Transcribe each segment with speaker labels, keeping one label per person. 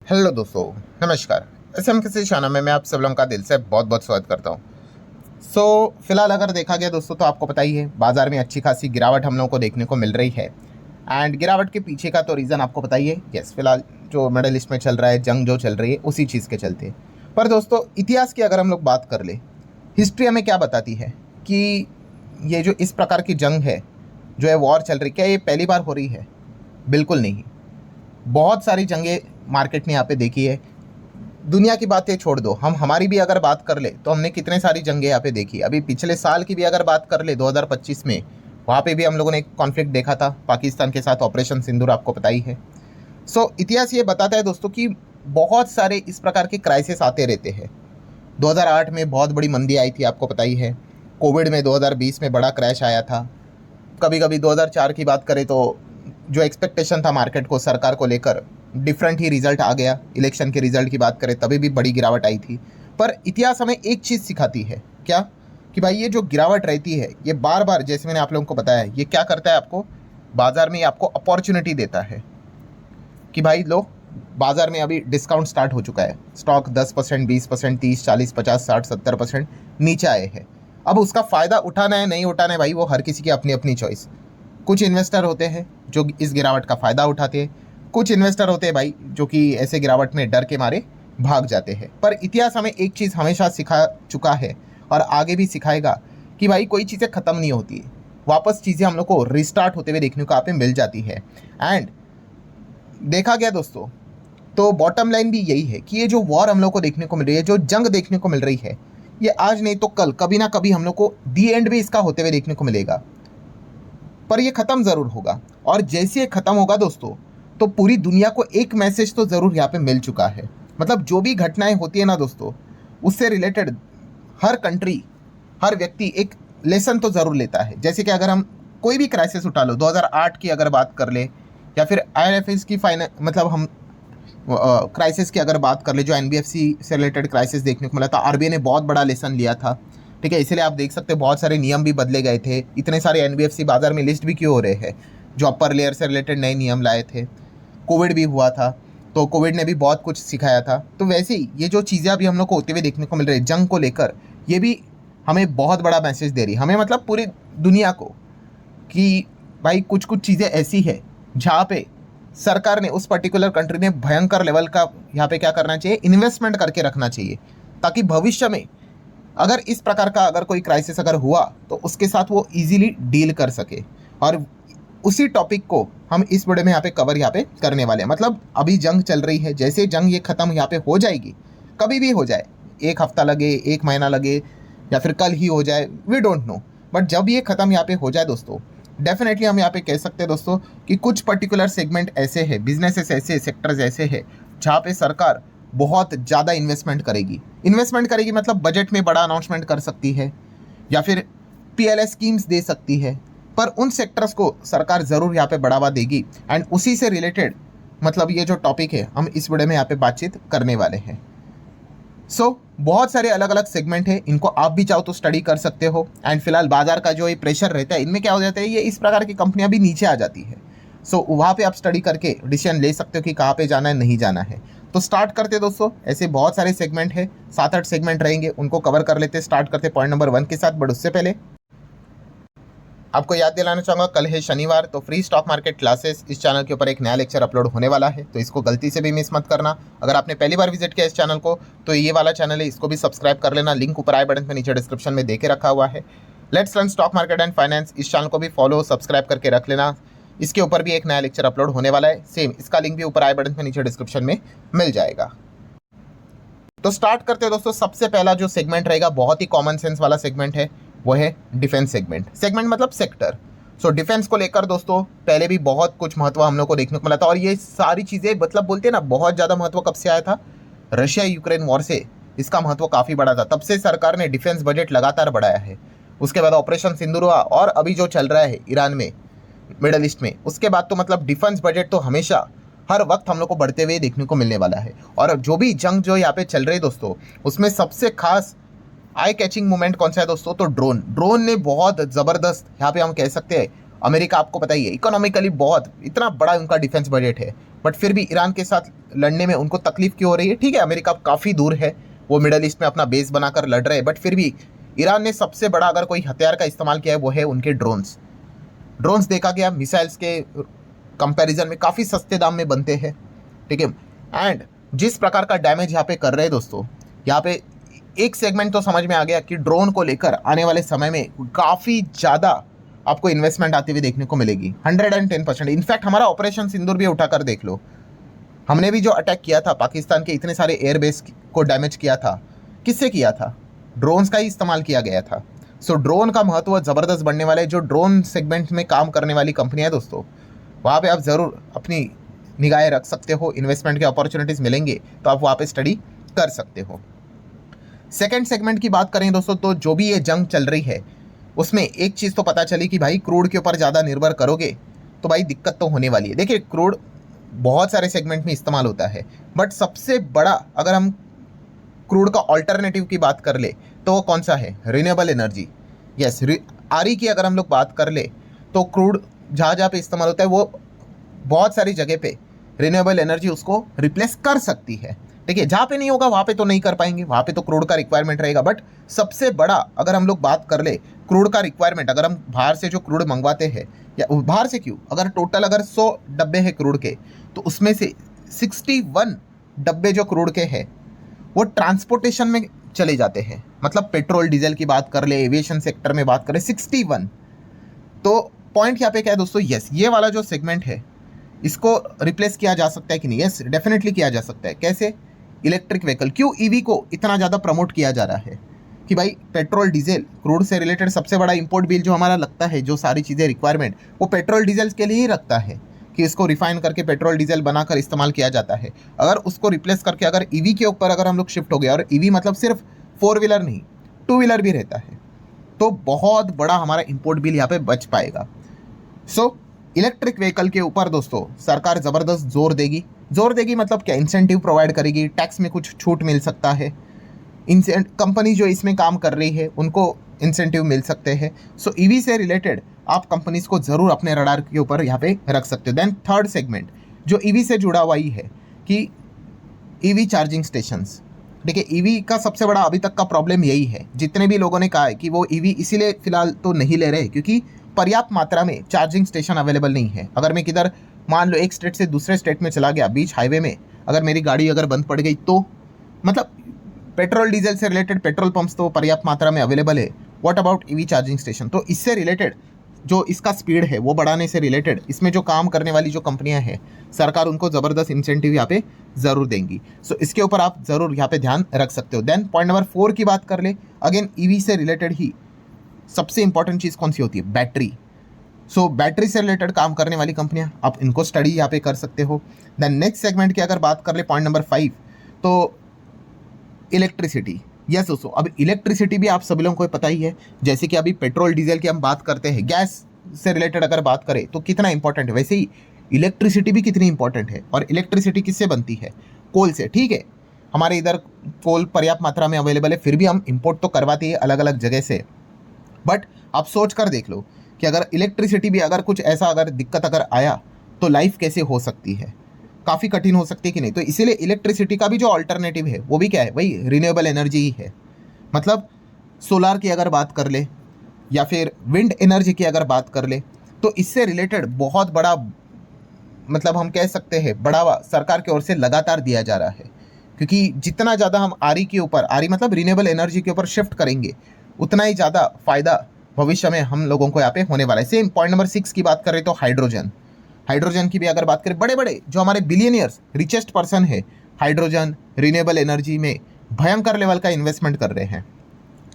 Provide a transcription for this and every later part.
Speaker 1: Hello दोस्तों, नमस्कार। SM किसी चैनल में मैं आप सब लोगों का दिल से बहुत बहुत स्वागत करता हूँ। फिलहाल अगर देखा गया दोस्तों तो आपको पता ही है बाजार में अच्छी खासी गिरावट हम लोगों को देखने को मिल रही है। एंड गिरावट के पीछे का तो रीज़न आपको पता ही है। यस, फिलहाल जो मिडल ईस्ट में चल रहा है, जंग जो चल रही है, उसी चीज़ के चलते। पर दोस्तों, इतिहास की अगर हम लोग बात कर ले, हिस्ट्री हमें क्या बताती है कि ये जो इस प्रकार की जंग है, जो है वॉर चल रही, क्या ये पहली बार हो रही है? बिल्कुल नहीं। बहुत सारी जंगें मार्केट ने यहाँ पे देखी है। दुनिया की बातें छोड़ दो, हम हमारी भी अगर बात कर ले तो हमने कितने सारी जंगें यहाँ पे देखी। अभी पिछले साल की भी अगर बात कर ले 2025 में, वहाँ पे भी हम लोगों ने एक कॉन्फ्लिक्ट देखा था पाकिस्तान के साथ, ऑपरेशन सिंदूर, आपको पता ही है। इतिहास ये बताता है दोस्तों कि बहुत सारे इस प्रकार के क्राइसिस आते रहते हैं। 2008 में बहुत बड़ी मंदी आई थी, आपको पता ही है। कोविड में 2020 में बड़ा क्रैश आया था। कभी कभी 2004 की बात करें तो जो एक्सपेक्टेशन था मार्केट को, सरकार को लेकर, डिफरेंट ही रिजल्ट आ गया। इलेक्शन के रिजल्ट की बात करें तभी भी बड़ी गिरावट आई थी। पर इतिहास हमें एक चीज़ सिखाती है, क्या? कि भाई ये जो गिरावट रहती है, ये बार बार, जैसे मैंने आप लोगों को बताया, ये क्या करता है, आपको बाजार में आपको अपॉर्चुनिटी देता है कि भाई लो, बाजार में अभी डिस्काउंट स्टार्ट हो चुका है, स्टॉक 10%, 20%, 30, 40, 50, 60, 70% नीचे आए हैं। अब उसका फ़ायदा उठाना है नहीं उठाना है भाई, वो हर किसी की अपनी अपनी चॉइस। कुछ इन्वेस्टर होते हैं जो इस गिरावट का फ़ायदा उठाते हैं, कुछ इन्वेस्टर होते हैं भाई जो कि ऐसे गिरावट में डर के मारे भाग जाते हैं। पर इतिहास हमें एक चीज़ हमेशा सिखा चुका है और आगे भी सिखाएगा कि भाई कोई चीज़ें ख़त्म नहीं होती है, वापस चीज़ें हम लोग को रिस्टार्ट होते हुए देखने को यहाँ पे मिल जाती है। एंड देखा गया दोस्तों तो बॉटम लाइन भी यही है कि ये जो वॉर हम लोग को देखने को मिल रही है, जो जंग देखने को मिल रही है, ये आज नहीं तो कल, कभी ना कभी हम लोग को दी एंड भी इसका होते हुए देखने को मिलेगा। पर ये ख़त्म ज़रूर होगा। और जैसे ये ख़त्म होगा दोस्तों, तो पूरी दुनिया को एक मैसेज तो ज़रूर यहाँ पे मिल चुका है। मतलब जो भी घटनाएं होती है ना दोस्तों, उससे रिलेटेड हर कंट्री, हर व्यक्ति एक लेसन तो ज़रूर लेता है। जैसे कि अगर हम कोई भी क्राइसिस उठा लो, 2008 की अगर बात कर ले, या फिर IMF की मतलब हम क्राइसिस की अगर बात कर ले, जो NBFC से रिलेटेड क्राइसिस देखने को मिला था, RBI ने बहुत बड़ा लेसन लिया था। ठीक है, इसलिए आप देख सकते हैं बहुत सारे नियम भी बदले गए थे। इतने सारे NBFC बाजार में लिस्ट भी क्यों हो रहे हैं, जो अपर लेयर से रिलेटेड नए नियम लाए थे। कोविड भी हुआ था, तो कोविड ने भी बहुत कुछ सिखाया था। तो वैसे ही ये जो चीज़ें अभी हम लोग को होते हुए देखने को मिल रही है जंग को लेकर, ये भी हमें बहुत बड़ा मैसेज दे रही है, हमें मतलब पूरी दुनिया को, कि भाई कुछ कुछ चीज़ें ऐसी है जहाँ पे सरकार ने, उस पर्टिकुलर कंट्री ने भयंकर लेवल का यहाँ पे क्या करना चाहिए, इन्वेस्टमेंट करके रखना चाहिए, ताकि भविष्य में अगर इस प्रकार का अगर कोई क्राइसिस अगर हुआ तो उसके साथ वो इजीली डील कर सके। और उसी टॉपिक को हम इस वीडियो में यहाँ पे कवर यहाँ पे करने वाले हैं। मतलब अभी जंग चल रही है, जैसे जंग ये ख़त्म यहाँ पे हो जाएगी, कभी भी हो जाए, एक हफ्ता लगे, एक महीना लगे, या फिर कल ही हो जाए, वी डोंट नो। बट जब ये ख़त्म यहाँ पे हो जाए दोस्तों, डेफिनेटली हम यहाँ पे कह सकते हैं दोस्तों कि कुछ पर्टिकुलर सेगमेंट ऐसे हैं, बिजनेसेस ऐसे, सेक्टर्स ऐसे हैं जहाँ पे सरकार बहुत ज़्यादा इन्वेस्टमेंट करेगी, मतलब बजट में बड़ा अनाउंसमेंट कर सकती है, या फिर PLS स्कीम्स दे सकती है। पर उन सेक्टर्स को सरकार ज़रूर यहाँ पे बढ़ावा देगी। एंड उसी से रिलेटेड मतलब ये जो टॉपिक है, हम इस वीडियो में यहाँ पे बातचीत करने वाले हैं। बहुत सारे अलग अलग सेगमेंट है, इनको आप भी चाहो तो स्टडी कर सकते हो। एंड फिलहाल बाजार का जो ये प्रेशर रहता है, इनमें क्या हो जाता है, ये इस प्रकार की कंपनियां भी नीचे आ जाती है। वहाँ पे आप स्टडी करके डिसीजन ले सकते हो कि कहाँ पे जाना है, नहीं जाना है। तो स्टार्ट करते दोस्तों। ऐसे बहुत सारे सेगमेंट है, 7-8 सेगमेंट रहेंगे, उनको कवर कर लेते। स्टार्ट करते पॉइंट नंबर 1 के साथ। बट उससे पहले आपको याद दिलाना चाहूँगा, कल है शनिवार, तो फ्री स्टॉक मार्केट क्लासेस इस चैनल के ऊपर एक नया लेक्चर अपलोड होने वाला है, तो इसको गलती से भी मिस मत करना। अगर आपने पहली बार विजिट किया इस चैनल को, तो ये वाला चैनल है, इसको भी सब्सक्राइब कर लेना। लिंक ऊपर आई बटन पे नीचे डिस्क्रिप्शन में देके रखा हुआ है। Let's learn stock market and finance, इस चैनल को भी फॉलो सब्सक्राइब करके रख लेना। इसके ऊपर भी एक नया लेक्चर अपलोड होने वाला है, सेम इसका लिंक भी ऊपर आई बटन पे नीचे डिस्क्रिप्शन में मिल जाएगा। तो स्टार्ट करते हैं दोस्तों। सबसे पहला जो सेगमेंट रहेगा, बहुत ही कॉमन सेंस वाला सेगमेंट है, वो है डिफेंस सेगमेंट। सेगमेंट मतलब सेक्टर। डिफेंस को लेकर दोस्तों पहले भी बहुत कुछ महत्व हम लोग को देखने को मिला था, और ये सारी चीज़ें मतलब बोलते हैं ना, बहुत ज़्यादा महत्व कब से आया था, रशिया यूक्रेन वॉर से इसका महत्व काफ़ी बड़ा था। तब से सरकार ने डिफेंस बजट लगातार बढ़ाया है। उसके बाद ऑपरेशन सिंदूर हुआ, और अभी जो चल रहा है ईरान में, मिडल ईस्ट में, उसके बाद तो मतलब डिफेंस बजट तो हमेशा हर वक्त हम लोग को बढ़ते हुए देखने को मिलने वाला है। और जो भी जंग जो यहाँ पे चल रही है दोस्तों, उसमें सबसे खास आई कैचिंग मोमेंट कौन सा है दोस्तों, तो ड्रोन ने बहुत ज़बरदस्त यहाँ पे हम कह सकते हैं अमेरिका आपको पता ही है इकोनॉमिकली बहुत इतना बड़ा उनका डिफेंस बजट है, बट फिर भी ईरान के साथ लड़ने में उनको तकलीफ क्यों हो रही है? ठीक है, अमेरिका काफ़ी दूर है, वो मिडल ईस्ट में अपना बेस बनाकर लड़ रहे हैं, बट फिर भी ईरान ने सबसे बड़ा अगर कोई हथियार का इस्तेमाल किया है वो है उनके ड्रोन्स देखा गया मिसाइल्स के कंपैरिजन में काफ़ी सस्ते दाम में बनते हैं, ठीक है। एंड जिस प्रकार का डैमेज यहाँ पे कर रहे हैं दोस्तों, यहाँ पे एक सेगमेंट तो समझ में आ गया कि ड्रोन को लेकर आने वाले समय में काफ़ी ज़्यादा आपको इन्वेस्टमेंट आती हुई देखने को मिलेगी, 110%। इनफैक्ट हमारा ऑपरेशन सिंदूर भी उठाकर देख लो, हमने भी जो अटैक किया था पाकिस्तान के इतने सारे एयरबेस को डैमेज किया था, किससे किया था? ड्रोन्स का ही इस्तेमाल किया गया था। सो ड्रोन का महत्व ज़बरदस्त बढ़ने वाला है। जो ड्रोन सेगमेंट में काम करने वाली कंपनियां है दोस्तों, वहाँ पे आप ज़रूर अपनी निगाहें रख सकते हो, इन्वेस्टमेंट के अपॉर्चुनिटीज़ मिलेंगे तो आप वहाँ पे स्टडी कर सकते हो। सेकेंड सेगमेंट की बात करें दोस्तों, तो जो भी ये जंग चल रही है उसमें एक चीज़ तो पता चली कि भाई क्रूड के ऊपर ज़्यादा निर्भर करोगे तो भाई दिक्कत तो होने वाली है। देखिए, क्रूड बहुत सारे सेगमेंट में इस्तेमाल होता है, बट सबसे बड़ा अगर हम क्रूड का ऑल्टरनेटिव की बात कर ले तो वो कौन सा है? Renewable energy. यस, आरी की अगर हम लोग बात कर ले तो क्रूड जहाँ जहाँ पे इस्तेमाल होता है वो बहुत सारी जगह पे रिन्यूएबल एनर्जी उसको रिप्लेस कर सकती है। देखिए, जहाँ पे नहीं होगा वहाँ पे तो नहीं कर पाएंगे, वहाँ पे तो क्रूड का रिक्वायरमेंट रहेगा। बट सबसे बड़ा अगर हम लोग बात कर ले क्रूड का रिक्वायरमेंट, अगर हम बाहर से जो क्रूड मंगवाते हैं, या बाहर से क्यों, अगर टोटल अगर 100 डब्बे हैं क्रूड के, तो उसमें से 61 डब्बे जो क्रूड के हैं वो ट्रांसपोर्टेशन में चले जाते हैं। मतलब पेट्रोल डीजल की बात कर ले, एविएशन सेक्टर में बात करें, 61। तो पॉइंट यहाँ पे क्या है दोस्तों? यस, ये वाला जो सेगमेंट है इसको रिप्लेस किया जा सकता है कि नहीं? यस, डेफिनेटली किया जा सकता है। कैसे? Electric vehicle. क्यों ईवी को इतना ज़्यादा प्रमोट किया जा रहा है कि भाई पेट्रोल डीजल क्रूड से रिलेटेड सबसे बड़ा इंपोर्ट बिल जो हमारा लगता है, जो सारी चीज़ें रिक्वायरमेंट, वो पेट्रोल डीजल के लिए ही रखता है कि इसको रिफाइन करके पेट्रोल डीजल बनाकर इस्तेमाल किया जाता है। अगर उसको रिप्लेस करके अगर ईवी के ऊपर अगर हम लोग शिफ्ट हो गए, और ईवी मतलब सिर्फ 4 व्हीलर नहीं, 2 व्हीलर भी रहता है, तो बहुत बड़ा हमारा इंपोर्ट बिल यहाँ पे बच पाएगा। सो इलेक्ट्रिक व्हीकल के ऊपर दोस्तों सरकार ज़बरदस्त जोर देगी मतलब क्या? इंसेंटिव प्रोवाइड करेगी, टैक्स में कुछ छूट मिल सकता है, कंपनी जो इसमें काम कर रही है उनको इंसेंटिव मिल सकते हैं। सो ईवी से रिलेटेड आप कंपनीज को ज़रूर अपने रडार के ऊपर यहाँ पे रख सकते हो। देन थर्ड सेगमेंट जो ईवी से जुड़ा हुआ ही है कि ईवी चार्जिंग स्टेशंस। देखिए, ईवी का सबसे बड़ा अभी तक का प्रॉब्लम यही है, जितने भी लोगों ने कहा है कि वो ईवी इसीलिए फिलहाल तो नहीं ले रहे क्योंकि पर्याप्त मात्रा में चार्जिंग स्टेशन अवेलेबल नहीं है। अगर मैं किधर मान लो एक स्टेट से दूसरे स्टेट में चला गया, बीच हाईवे में अगर मेरी गाड़ी अगर बंद पड़ गई तो मतलब पेट्रोल डीजल से रिलेटेड पेट्रोल पंप्स तो पर्याप्त मात्रा में अवेलेबल है, what about EV charging station? तो इससे रिलेटेड जो इसका स्पीड है वो बढ़ाने से रिलेटेड इसमें जो काम करने वाली जो कंपनियां हैं, सरकार उनको ज़बरदस्त इंसेंटिव यहाँ पे ज़रूर देंगी। सो इसके ऊपर आप ज़रूर यहाँ पे ध्यान रख सकते हो। देन पॉइंट नंबर 4 की बात कर ले, अगेन ईवी से रिलेटेड ही सबसे इंपॉर्टेंट चीज़ कौन सी होती है? बैटरी। सो बैटरी से रिलेटेड काम करने वाली कंपनियां, आप इनको स्टडी यहाँ पे कर सकते हो। देन नेक्स्ट सेगमेंट की अगर बात कर ले, पॉइंट नंबर 5, तो इलेक्ट्रिसिटी। यस दोस्तों, अब इलेक्ट्रिसिटी भी आप सभी लोगों को पता ही है, जैसे कि अभी पेट्रोल डीजल की हम बात करते हैं, गैस से रिलेटेड अगर बात करें तो कितना इंपॉर्टेंट है, वैसे ही इलेक्ट्रिसिटी भी कितनी इंपॉर्टेंट है। और इलेक्ट्रिसिटी किससे बनती है? कोल से। ठीक है, हमारे इधर कोल पर्याप्त मात्रा में अवेलेबल है, फिर भी हम इंपोर्ट तो करवाते हैं अलग अलग जगह से। बट आप सोच कर देख लो कि अगर इलेक्ट्रिसिटी भी अगर कुछ ऐसा अगर दिक्कत अगर आया तो लाइफ कैसे हो सकती है? काफ़ी कठिन हो सकती है कि नहीं? तो इसीलिए इलेक्ट्रिसिटी का भी जो ऑल्टरनेटिव है वो भी क्या है? वही रिन्यूएबल एनर्जी ही है। मतलब सोलार की अगर बात कर ले या फिर विंड एनर्जी की अगर बात कर ले, तो इससे रिलेटेड बहुत बड़ा मतलब हम कह सकते हैं बढ़ावा सरकार की ओर से लगातार दिया जा रहा है। क्योंकि जितना ज़्यादा हम आरी के ऊपर, आरी मतलब रिन्यूएबल एनर्जी के ऊपर शिफ्ट करेंगे, उतना ही ज़्यादा फायदा भविष्य में हम लोगों को यहाँ पे होने वाला है। सेम पॉइंट नंबर 6 की बात करें तो हाइड्रोजन की भी अगर बात करें, बड़े बड़े जो हमारे बिलियनियर्स रिचेस्ट पर्सन है, हाइड्रोजन रिन्यूएबल एनर्जी में भयंकर लेवल का इन्वेस्टमेंट कर रहे हैं।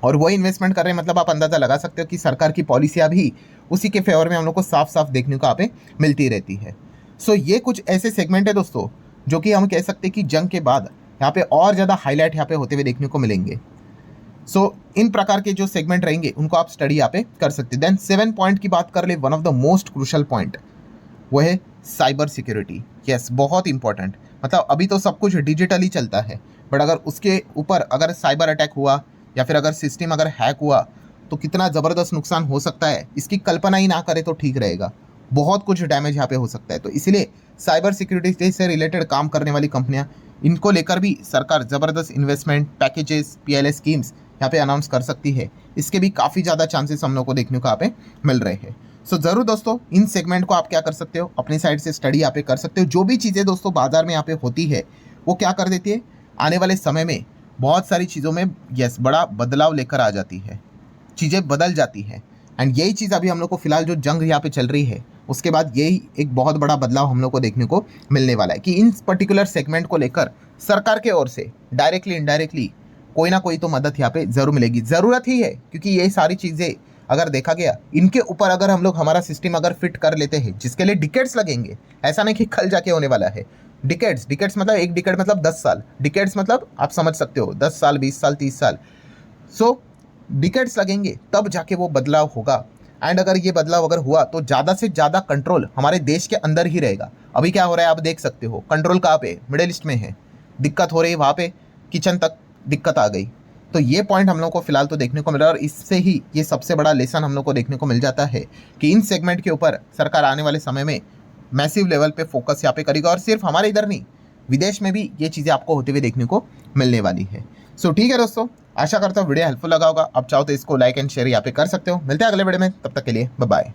Speaker 1: और वो इन्वेस्टमेंट कर रहे हैं मतलब आप अंदाज़ा लगा सकते हो कि सरकार की पॉलिसियाँ भी उसी के फेवर में हम लोग को साफ साफ देखने को यहाँ पे मिलती रहती है। सो ये कुछ ऐसे सेगमेंट है दोस्तों जो कि हम कह सकते हैं कि जंग के बाद यहाँ पे और ज़्यादा हाईलाइट यहाँ पे होते हुए देखने को मिलेंगे। सो इन प्रकार के जो सेगमेंट रहेंगे उनको आप स्टडी यहाँ पे कर सकते हैं। देन 7 पॉइंट की बात कर ले, one of the most crucial point वो है साइबर सिक्योरिटी। यस, बहुत इंपॉर्टेंट। मतलब अभी तो सब कुछ डिजिटली चलता है, बट अगर उसके ऊपर अगर साइबर अटैक हुआ या फिर अगर सिस्टम अगर हैक हुआ तो कितना ज़बरदस्त नुकसान हो सकता है, इसकी कल्पना ही ना करें तो ठीक रहेगा। बहुत कुछ डैमेज यहाँ पे हो सकता है। तो इसलिए साइबर सिक्योरिटी से रिलेटेड काम करने वाली कंपनियां, इनको लेकर भी सरकार ज़बरदस्त इन्वेस्टमेंट पैकेजेस, पीएलआई स्कीम्स यहाँ पे अनाउंस कर सकती है। इसके भी काफ़ी ज़्यादा चांसेस हम लोग को देखने को यहाँ पे मिल रहे हैं। सो ज़रूर दोस्तों, इन सेगमेंट को आप क्या कर सकते हो, अपनी साइड से स्टडी यहाँ पे कर सकते हो। जो भी चीज़ें दोस्तों बाजार में यहाँ पे होती है, वो क्या कर देती है, आने वाले समय में बहुत सारी चीज़ों में बड़ा बदलाव लेकर आ जाती है, चीज़ें बदल जाती हैं। एंड यही चीज़ अभी हम लोग को फिलहाल जो जंग यहाँ पे चल रही है, उसके बाद यही एक बहुत बड़ा बदलाव हम लोग को देखने को मिलने वाला है कि इन पर्टिकुलर सेगमेंट को लेकर सरकार के ओर से डायरेक्टली इनडायरेक्टली कोई ना कोई तो मदद यहाँ पे ज़रूर मिलेगी। ज़रूरत ही है, क्योंकि ये सारी चीज़ें अगर देखा गया, इनके ऊपर अगर हम लोग हमारा सिस्टम अगर फिट कर लेते हैं, जिसके लिए डिकेड्स लगेंगे, ऐसा नहीं कि कल जाके होने वाला है। डिकेड्स मतलब एक डिकेड मतलब 10 साल, डिकेड्स मतलब आप समझ सकते हो 10 साल, 20 साल, 30 साल। सो डिकेड्स लगेंगे, तब जाके वो बदलाव होगा। एंड अगर ये बदलाव अगर हुआ तो ज़्यादा से ज़्यादा कंट्रोल हमारे देश के अंदर ही रहेगा। अभी क्या हो रहा है आप देख सकते हो, कंट्रोल कहाँ पे, मिडिल ईस्ट में है, दिक्कत हो रही है वहाँ पे, किचन तक दिक्कत आ गई। तो ये पॉइंट हम लोग को फिलहाल तो देखने को मिला, और इससे ही ये सबसे बड़ा लेसन हम लोग को देखने को मिल जाता है कि इन सेगमेंट के ऊपर सरकार आने वाले समय में मैसिव लेवल पे फोकस यहाँ पे करेगा। और सिर्फ हमारे इधर नहीं, विदेश में भी ये चीज़ें आपको होते हुए देखने को मिलने वाली है। सो ठीक है दोस्तों, आशा करता हूँ वीडियो हेल्पफुल लगा होगा। आप चाहो तो इसको लाइक एंड शेयर यहाँ पे कर सकते हो। मिलते हैं अगले वीडियो में, तब तक के लिए बाय बाय।